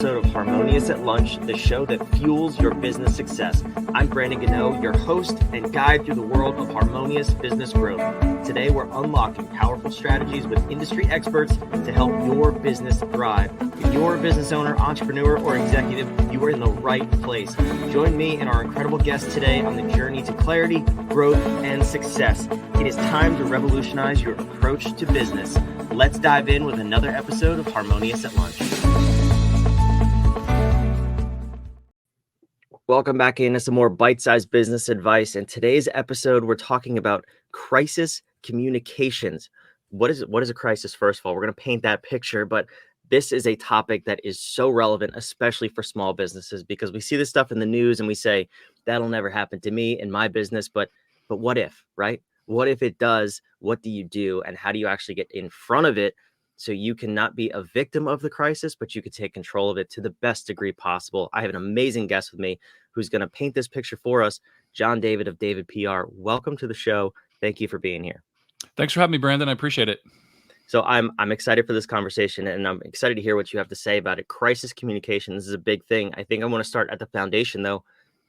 Episode of Harmonious at Lunch, the show that fuels your business success. I'm Brandon Gano, your host and guide through the world of harmonious business growth. Today, we're unlocking powerful strategies with industry experts to help your business thrive. If you're a business owner, entrepreneur, or executive, you are in the right place. Join me and our incredible guests today on the journey to clarity, growth, and success. It is time to revolutionize your approach to business. Let's dive in with another episode of Harmonious at Lunch. Welcome back into some more bite-sized business advice. In today's episode, we're talking about crisis communications. What is a crisis? First of all, we're going to paint that picture, but this is a topic that is so relevant, especially for small businesses, because we see this stuff in the news and we say, that'll never happen to me in my business, but what if, right? What if it does? What do you do? And how do you actually get in front of it so you can not be a victim of the crisis, but you can take control of it to the best degree possible? I have an amazing guest with me who's going to paint this picture for us. John David of David PR. Welcome to the show. Thank you for being here. Thanks for having me, Brandon. I appreciate it. So I'm excited for this conversation, and I'm excited to hear what you have to say about it. Crisis communication, this is a big thing. I think I want to start at the foundation, though,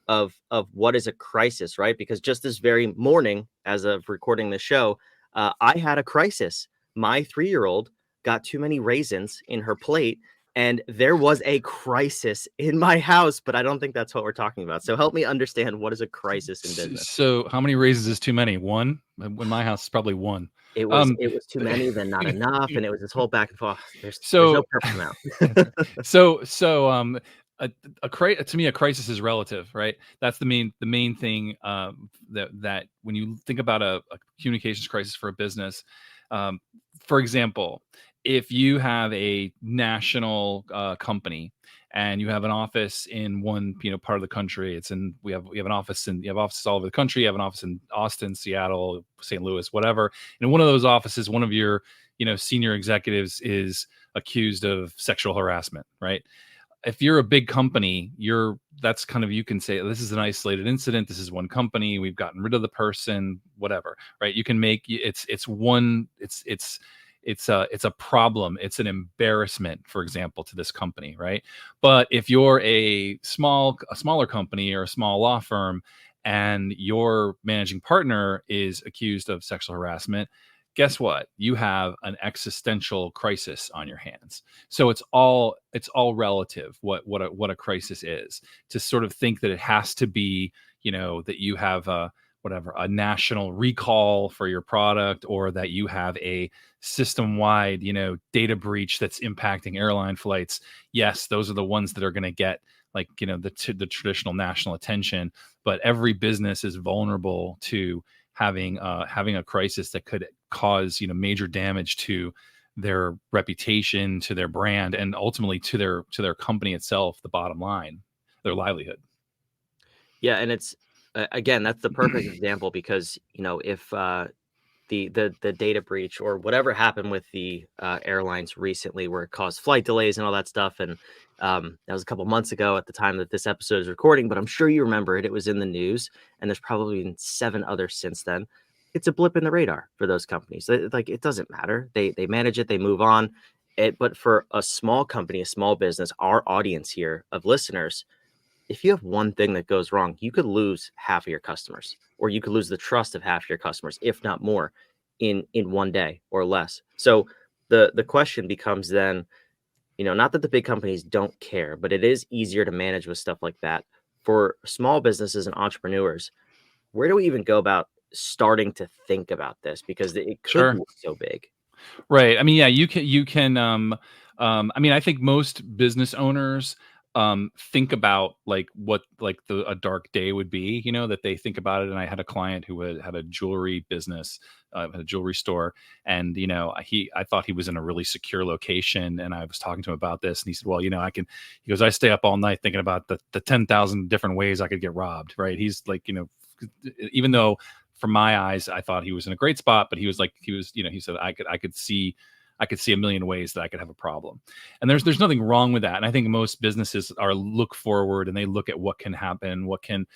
of what is a crisis, right? Because just this very morning, as of recording the show, I had a crisis. My 3-year-old got too many raisins in her plate, and there was a crisis in my house, but I don't think that's what we're talking about. So help me understand, what is a crisis in business? So how many raisins is too many? One? In my house, it's probably one. It was too many, then not enough, and it was this whole back and forth. There's no perfect amount. To me, a crisis is relative, right? That's the main thing that when you think about a communications crisis for a business, for example, if you have a national company and you have an office in one part of the country, you have offices all over the country. You have an office in Austin, Seattle, St. Louis, whatever. And in one of those offices, one of your senior executives is accused of sexual harassment, right? If you're a big company, you can say, this is an isolated incident. This is one company. We've gotten rid of the person, whatever, right? You can make it's a problem. It's an embarrassment, for example, to this company, right? But if you're a smaller company or a small law firm and your managing partner is accused of sexual harassment, guess what? You have an existential crisis on your hands. So it's all relative what a crisis is. To sort of think that it has to be, that you have a national recall for your product, or that you have a system-wide, data breach that's impacting airline flights. Yes, those are the ones that are going to get the traditional national attention. But every business is vulnerable to having a crisis that could cause major damage to their reputation, to their brand, and ultimately to their company itself, the bottom line, their livelihood. Yeah, and it's again, that's the perfect example, because if the data breach or whatever happened with the airlines recently, where it caused flight delays and all that stuff, and that was a couple months ago at the time that this episode is recording, but I'm sure you remember it. It was in the news, and there's probably been 7 others since then. It's a blip in the radar for those companies. It doesn't matter. They manage it. They move on. But for a small company, a small business, our audience here of listeners, if you have one thing that goes wrong, you could lose half of your customers, or you could lose the trust of half your customers, if not more, in one day or less. So the question becomes then, not that the big companies don't care, but it is easier to manage with stuff like that. For small businesses and entrepreneurs, where do we even go about starting to think about this? Because it could be so big. Right. I mean, yeah, you can, I think most business owners think about what a dark day would be, that they think about it. And I had a client who had a jewelry business, had a jewelry store, and I thought he was in a really secure location, and I was talking to him about this, and he said, well, he goes, I stay up all night thinking about the 10,000 different ways I could get robbed, right? He's like, even though from my eyes I thought he was in a great spot, but he said I could see a million ways that I could have a problem. And there's nothing wrong with that. And I think most businesses look forward, and they look at what can happen, what can,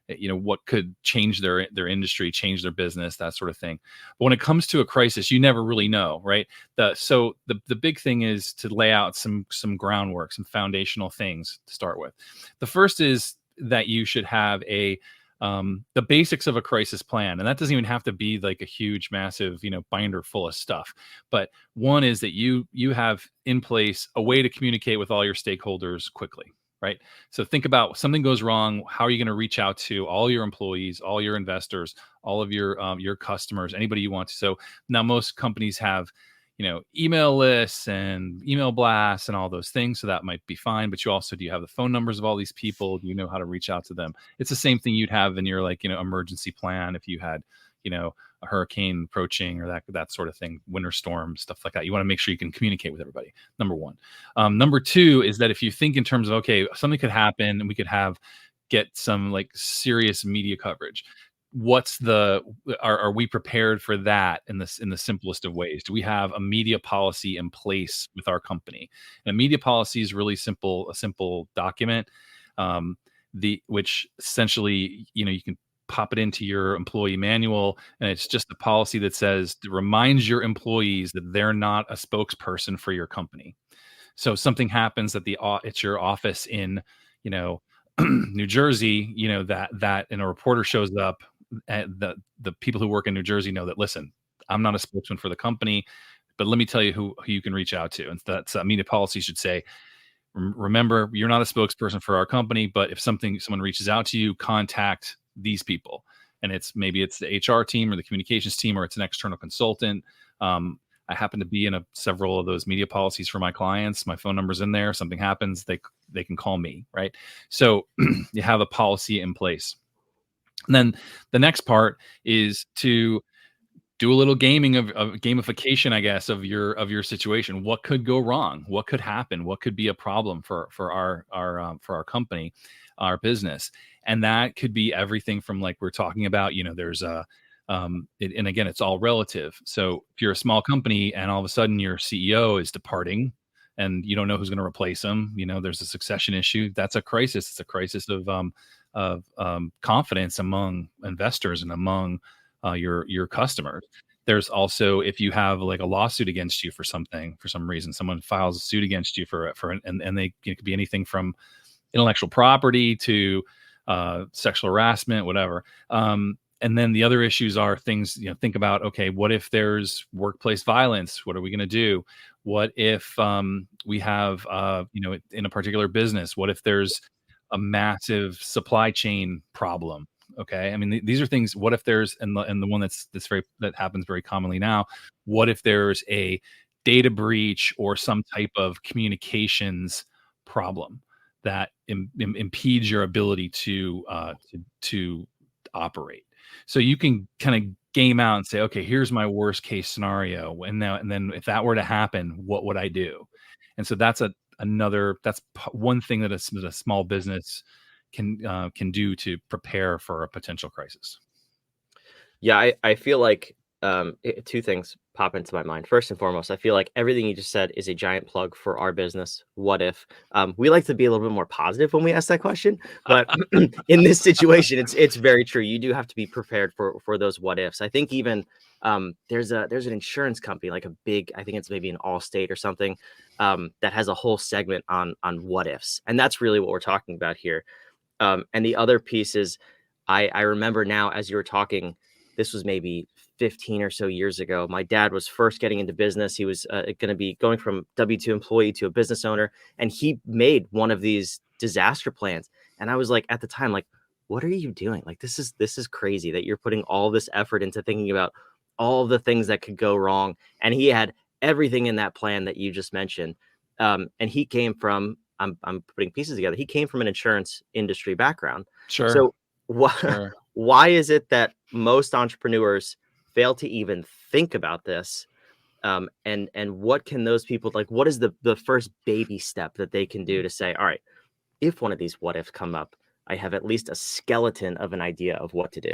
what could change their industry, change their business, that sort of thing. But when it comes to a crisis, you never really know, right? The big thing is to lay out some groundwork, some foundational things to start with. The first is that you should have the basics of a crisis plan. And that doesn't even have to be like a huge, massive, binder full of stuff. But one is that you have in place a way to communicate with all your stakeholders quickly, right? So think about something goes wrong. How are you going to reach out to all your employees, all your investors, all of your customers, anybody you want to? So now most companies have email lists and email blasts and all those things. So that might be fine. But do you have the phone numbers of all these people? Do you know how to reach out to them? It's the same thing you'd have in your emergency plan if you had, a hurricane approaching or that sort of thing, winter storm, stuff like that. You want to make sure you can communicate with everybody. Number one. Number two is that if you think in terms of, okay, something could happen and we could get some serious media coverage. Are we prepared for that in the simplest of ways? Do we have a media policy in place with our company? And a media policy is really simple, a simple document, which essentially, you can pop it into your employee manual, and it's just a policy that reminds your employees that they're not a spokesperson for your company. So something happens at it's your office in, New Jersey, that and a reporter shows up. And the people who work in New Jersey know that, listen, I'm not a spokesman for the company, but let me tell you who you can reach out to. And that's media policy should say, remember, you're not a spokesperson for our company, but if someone reaches out to you, contact these people. And maybe it's the HR team or the communications team, or it's an external consultant. I happen to be in several of those media policies for my clients. My phone number's in there. Something happens, they can call me, right? So you have a policy in place. And then the next part is to do a little gaming of gamification, I guess, of your situation. What could go wrong? What could happen? What could be a problem for our company, our business? And that could be everything from, like we're talking about, there's and again, it's all relative. So if you're a small company and all of a sudden your CEO is departing and you don't know who's going to replace him, there's a succession issue. That's a crisis. It's a crisis of confidence among investors and among your customers. There's also, if you have like a lawsuit against you for some reason, someone files a suit against you and they, it could be anything from intellectual property to sexual harassment, whatever. And then the other issues are things, think about, okay, what if there's workplace violence? What are we going to do? What if we have, in a particular business, what if there's a massive supply chain problem? Okay. I mean, these are things. What if there's, and the one that happens very commonly now, what if there's a data breach or some type of communications problem that impedes your ability to operate? So you can kind of game out and say, okay, here's my worst case scenario. And then if that were to happen, what would I do? And so that's one thing that a small business can do to prepare for a potential crisis. Yeah, I feel like two things pop into my mind. First and foremost, I feel like everything you just said is a giant plug for our business. What if? We like to be a little bit more positive when we ask that question, but in this situation, it's very true. You do have to be prepared for those what ifs. I think even there's an insurance company, like I think it's maybe an Allstate or something, that has a whole segment on what ifs, and that's really what we're talking about here. And the other piece is, I remember now as you were talking, this was maybe 15 or so years ago. My dad was first getting into business. He was going to be going from W-2 employee to a business owner. And he made one of these disaster plans. And I was like, at the time, like, what are you doing? Like, this is crazy that you're putting all this effort into thinking about all the things that could go wrong. And he had everything in that plan that you just mentioned. And he came from, I'm putting pieces together. He came from an insurance industry background. Sure. So why is it that most entrepreneurs fail to even think about this? And what can those people, like, what is the first baby step that they can do to say, all right, if one of these what ifs come up, I have at least a skeleton of an idea of what to do.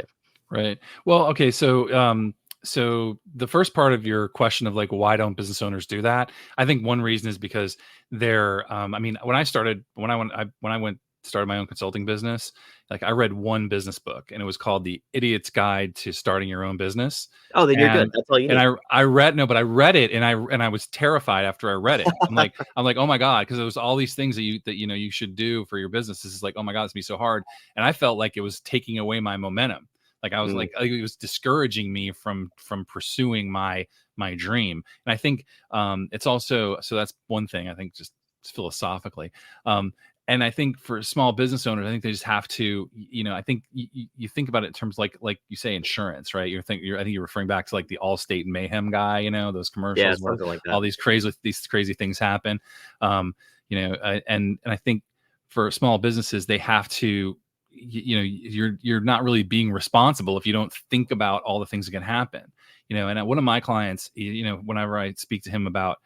Right. Well, okay. So the first part of your question of like, why don't business owners do that? I think one reason is because they're, I mean, when I went started my own consulting business, like I read one business book, and it was called The Idiot's Guide to Starting Your Own Business. Oh, then you're good. And That's all you need. I read no, but I read it, and I was terrified after I read it. I'm like, oh my God, because it was all these things that you should do for your business. This is like, oh my God, it's gonna be so hard. And I felt like it was taking away my momentum. Like I was like, it was discouraging me from pursuing my dream. And I think it's also, so that's one thing I think, just philosophically. And I think for small business owners, I think they just have to, I think you think about it in terms like you say insurance, right? I think you're referring back to like the Allstate Mayhem guy, those commercials where like that. all these crazy things happen. And I think for small businesses, they have to, you're not really being responsible if you don't think about all the things that can happen. And one of my clients, whenever I speak to him about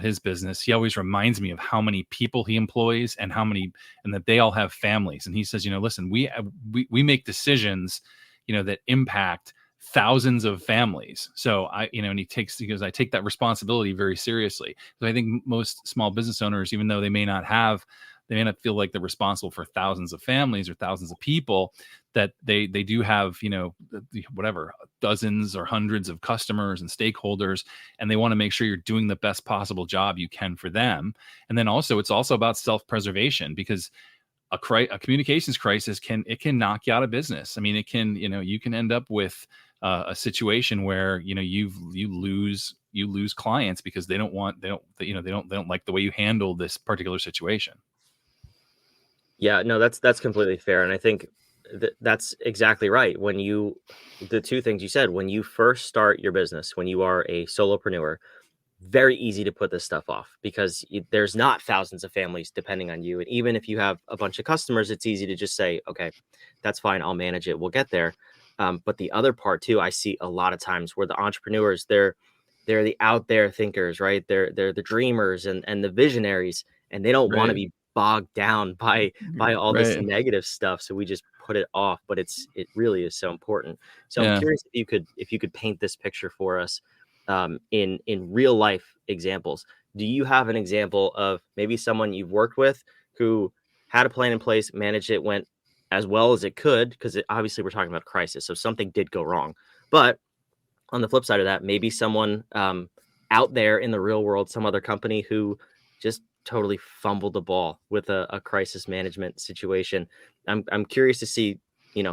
his business, he always reminds me of how many people he employs and that they all have families. And he says, listen, we make decisions, that impact thousands of families. So and he goes, I take that responsibility very seriously. So I think most small business owners, even though they may not feel like they're responsible for thousands of families or thousands of people, that they do have, whatever, dozens or hundreds of customers and stakeholders, and they want to make sure you're doing the best possible job you can for them. And then also, it's also about self-preservation, because a communications crisis can knock you out of business. I mean, it can, you can end up with a situation where, you lose clients because they don't like the way you handle this particular situation. Yeah, no, that's completely fair. And I think that's exactly right. The two things you said, when you first start your business, when you are a solopreneur, very easy to put this stuff off because there's not thousands of families depending on you. And even if you have a bunch of customers, it's easy to just say, okay, that's fine, I'll manage it, we'll get there. But the other part too, I see a lot of times where the entrepreneurs, they're the out there thinkers, right? They're the dreamers and the visionaries, and they don't want to be bogged down by all this negative stuff, so we just put it off. But it really is so important. So I'm curious if you could paint this picture for us in real life examples. Do you have an example of maybe someone you've worked with who had a plan in place, managed it, went as well as it could? Because obviously we're talking about crisis, so something did go wrong. But on the flip side of that, maybe someone out there in the real world, some other company who just totally fumbled the ball with a crisis management situation. I'm curious to see,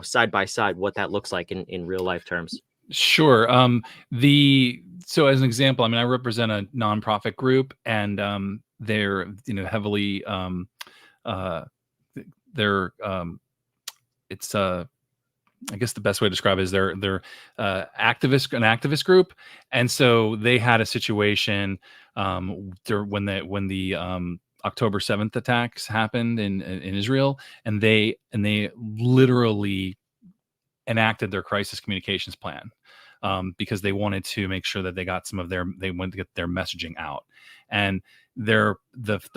side by side, what that looks like in real life terms. Sure. So as an example, I mean, I represent a nonprofit group, and they're heavily it's I guess the best way to describe it is they're an activist group. And so they had a situation when the October 7th attacks happened in Israel, and they literally enacted their crisis communications plan because they wanted to make sure that they wanted to get their messaging out. And the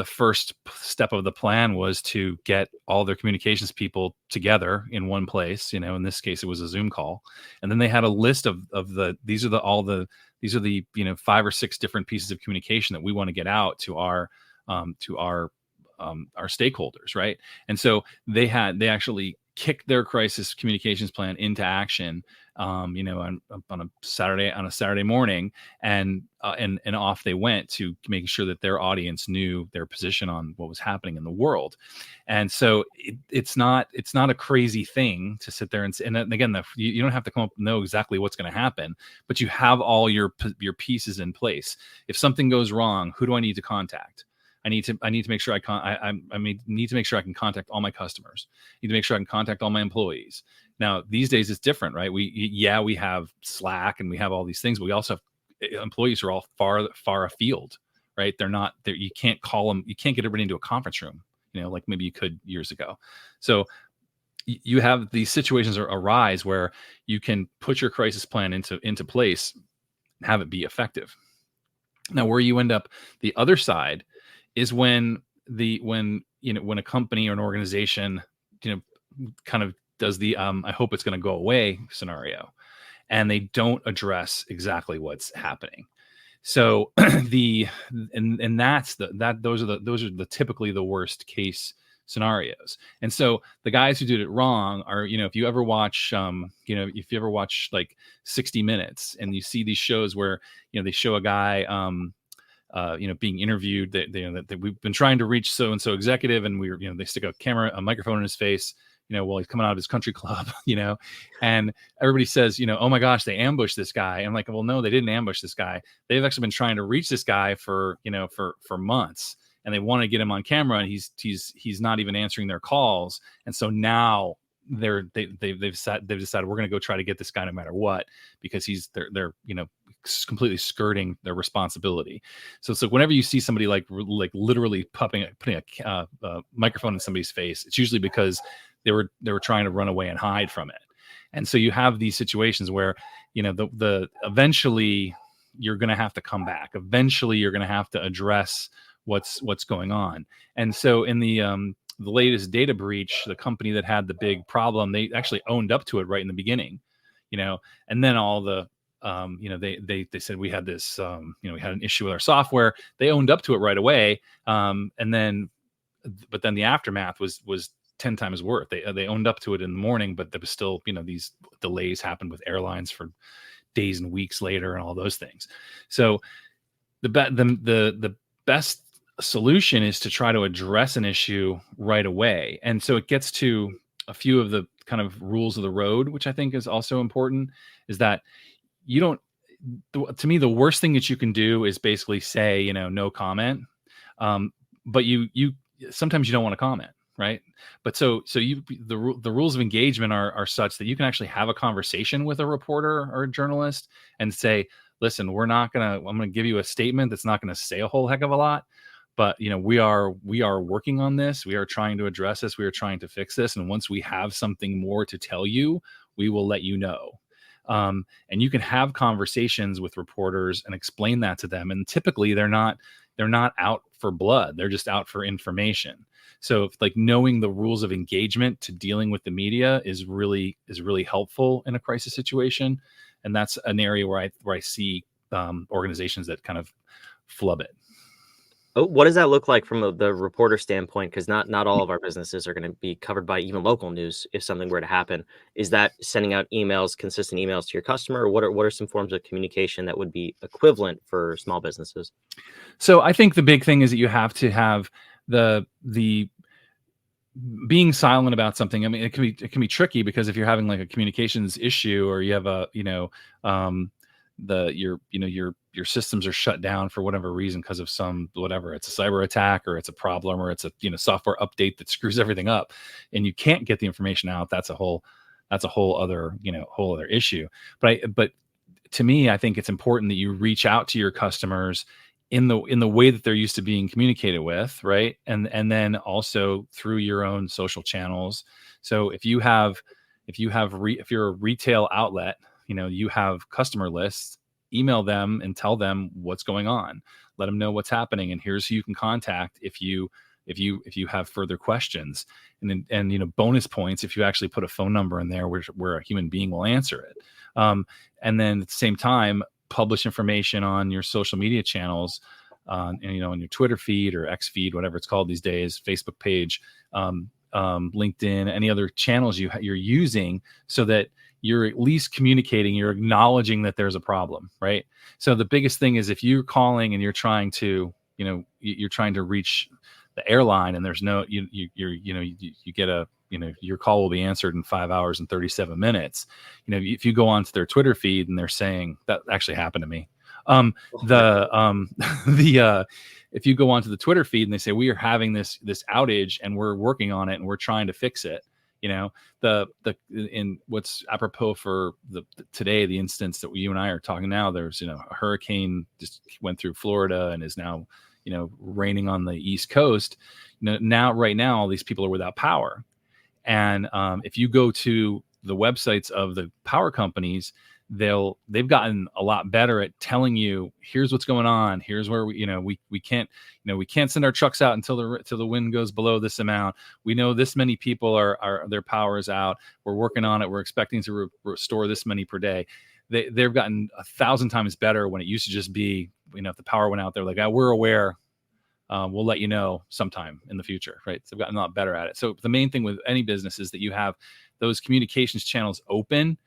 first step of the plan was to get all their communications people together in one place. In this case, it was a Zoom call. And then they had a list of these are the 5 or 6 different pieces of communication that we want to get out to our stakeholders, right? And so they actually kicked their crisis communications plan into action, on a Saturday morning, and off they went to making sure that their audience knew their position on what was happening in the world. And so it's not a crazy thing to sit there and again, you don't have to come up and know exactly what's going to happen, but you have all your pieces in place. If something goes wrong, who do I need to contact? I need to make sure I need to make sure I can contact all my customers. I need to make sure I can contact all my employees. Now, these days it's different, right? We have Slack and we have all these things, but we also have employees who are all far afield, right? They're not there. You can't call them. You can't get everybody into a conference room, like maybe you could years ago. So you have these situations arise where you can put your crisis plan into place and have it be effective. Now, where you end up the other side is when a company or an organization, kind of does the I hope it's going to go away scenario, and they don't address exactly what's happening. So those are typically the worst case scenarios. And so the guys who did it wrong are, if you ever watch, like 60 Minutes, and you see these shows where, they show a guy, being interviewed, that we've been trying to reach so and so executive, and they stick a microphone in his face, while he's coming out of his country club, and everybody says, oh my gosh, they ambushed this guy. I'm like, well, no, they didn't ambush this guy. They've actually been trying to reach this guy for months, and they want to get him on camera, and he's not even answering their calls. And so now they've decided we're going to go try to get this guy no matter what, because they're completely skirting their responsibility. So it's like whenever you see somebody like literally putting a microphone in somebody's face, it's usually because they were trying to run away and hide from it. And so you have these situations where, the eventually you're going to have to come back. Eventually you're going to have to address what's going on. And so in the latest data breach, the company that had the big problem, they actually owned up to it right in the beginning, and then all the, they said we had this, we had an issue with our software. They owned up to it right away. But then the aftermath was 10 times worse. They owned up to it in the morning, but there was still, these delays happened with airlines for days and weeks later and all those things. So the best solution is to try to address an issue right away. And so it gets to a few of the kind of rules of the road, which I think is also important, is that to me, the worst thing that you can do is basically say, no comment. But you sometimes you don't want to comment, right? But so the rules of engagement are such that you can actually have a conversation with a reporter or a journalist and say, listen, I'm going to give you a statement that's not going to say a whole heck of a lot, but we are working on this. We are trying to address this. We are trying to fix this. And once we have something more to tell you, we will let you know. And you can have conversations with reporters and explain that to them. And typically they're not out for blood. They're just out for information. So knowing the rules of engagement to dealing with the media is really helpful in a crisis situation. And that's an area where I see organizations that kind of flub it. Oh, what does that look like from the reporter standpoint? Because not all of our businesses are going to be covered by even local news if something were to happen. Is that sending out consistent emails to your customer, or what are some forms of communication that would be equivalent for small businesses? So I think the big thing is that you have to have the being silent about something. I mean, it can be tricky, because if you're having like a communications issue, or you have your systems are shut down for whatever reason because of whatever, it's a cyber attack, or it's a problem, or it's a software update that screws everything up, and you can't get the information out. That's a whole other issue. But to me, I think it's important that you reach out to your customers in the way that they're used to being communicated with, right? And then also through your own social channels. So if you're a retail outlet, you have customer lists, email them and tell them what's going on. Let them know what's happening, and here's who you can contact if you have further questions. And bonus points if you actually put a phone number in there where a human being will answer it. And then at the same time, publish information on your social media channels, on your Twitter feed or X feed, whatever it's called these days, Facebook page, LinkedIn, any other channels you're using, so that you're at least communicating, you're acknowledging that there's a problem, right? So the biggest thing is if you're calling and you're trying to reach the airline, and there's no, you get your call will be answered in 5 hours and 37 minutes. If you go onto their Twitter feed and they're saying, that actually happened to me. If you go onto the Twitter feed and they say, we are having this outage and we're working on it and we're trying to fix it, in what's apropos for today, the instance that you and I are talking now, there's, a hurricane just went through Florida and is now, raining on the East Coast. Right now, all these people are without power. And if you go to the websites of the power companies, they've gotten a lot better at telling you, here's what's going on. Here's where we can't send our trucks out until the wind goes below this amount. We know this many people are their power is out. We're working on it. We're expecting to restore this many per day. They've gotten 1,000 times better when it used to just be, if the power went out, they're like, we're aware. we'll let you know sometime in the future, right? So I've gotten a lot better at it. So the main thing with any business is that you have those communications channels open,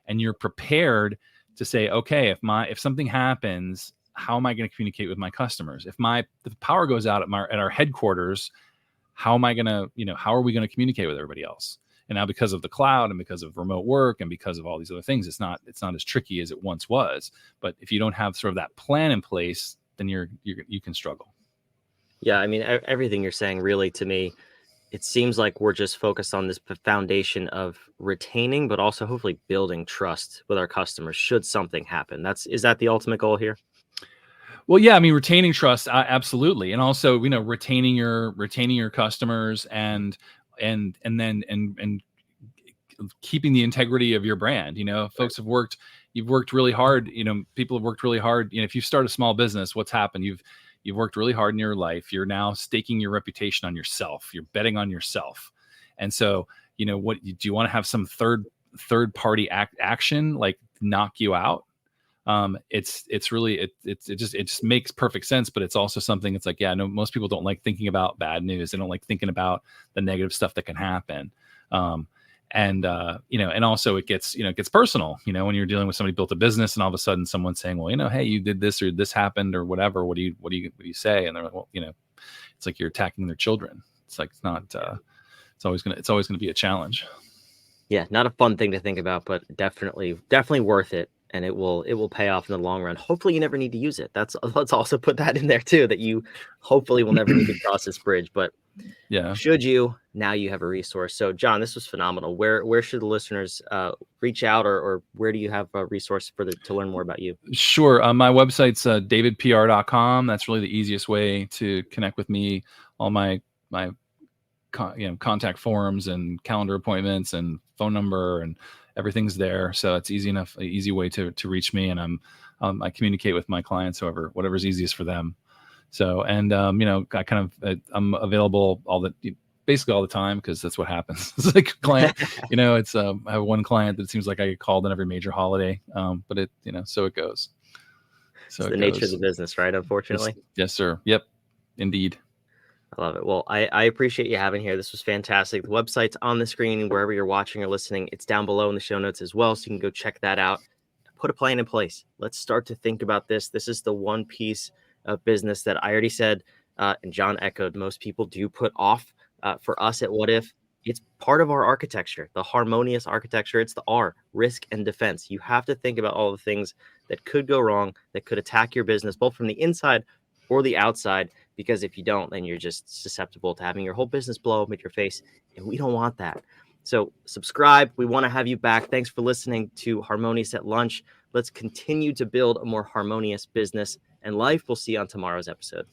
and you're prepared to say, okay, if something happens, how am I going to communicate with my customers? If the power goes out at our headquarters, how am I going to, how are we going to communicate with everybody else? And now, because of the cloud and because of remote work and because of all these other things, it's not as tricky as it once was. But if you don't have sort of that plan in place, then you can struggle. Yeah, I mean, everything you're saying, really, to me, it seems like we're just focused on this foundation of retaining, but also hopefully building trust with our customers should something happen. Is that the ultimate goal here? Well, yeah, I mean, retaining trust, absolutely, and also, retaining your customers and keeping the integrity of your brand. Folks you've worked really hard. People have worked really hard. If you start a small business, what's happened? You've worked really hard in your life. You're now staking your reputation on yourself. You're betting on yourself, and so what do you want to have some third party action like knock you out? It's really it just makes perfect sense, but it's also something. It's like, yeah, no, most people don't like thinking about bad news. They don't like thinking about the negative stuff that can happen. And also it gets personal, when you're dealing with somebody who built a business and all of a sudden someone's saying, well, hey, you did this or this happened or whatever. What do you say? And they're like, well, it's like you're attacking their children. It's like, it's not, it's always going to be a challenge. Yeah. Not a fun thing to think about, but definitely worth it. And it will pay off in the long run. Hopefully you never need to use it. Let's also put that in there too, that you hopefully will never need to cross this bridge, but yeah, should you, now you have a resource. So John, this was phenomenal. Where should the listeners reach out, or where do you have a resource to learn more about you? Sure. My website's davidpr.com. That's really the easiest way to connect with me. All my contact forms and calendar appointments and phone number and everything's there. So it's easy way to reach me. And I communicate with my clients, whatever's easiest for them. So, and, I kind of, I'm available basically all the time, because that's what happens. It's like a client, I have one client that it seems like I get called on every major holiday. But it, so it goes. So it's the nature of the business, right? Unfortunately. Yes, sir. Yep. Indeed. I love it. Well, I appreciate you having here. This was fantastic. The website's on the screen wherever you're watching or listening. It's down below in the show notes as well, so you can go check that out. Put a plan in place. Let's start to think about this. This is the one piece of business that I already said, and John echoed, most people do put off. For us at What If, it's part of our architecture, the Harmonious architecture. It's the R, risk and defense. You have to think about all the things that could go wrong, that could attack your business, both from the inside or the outside, because if you don't, then you're just susceptible to having your whole business blow up in your face, and we don't want that. So subscribe. We want to have you back. Thanks for listening to Harmonious at Lunch. Let's continue to build a more harmonious business and life. We'll see you on tomorrow's episode.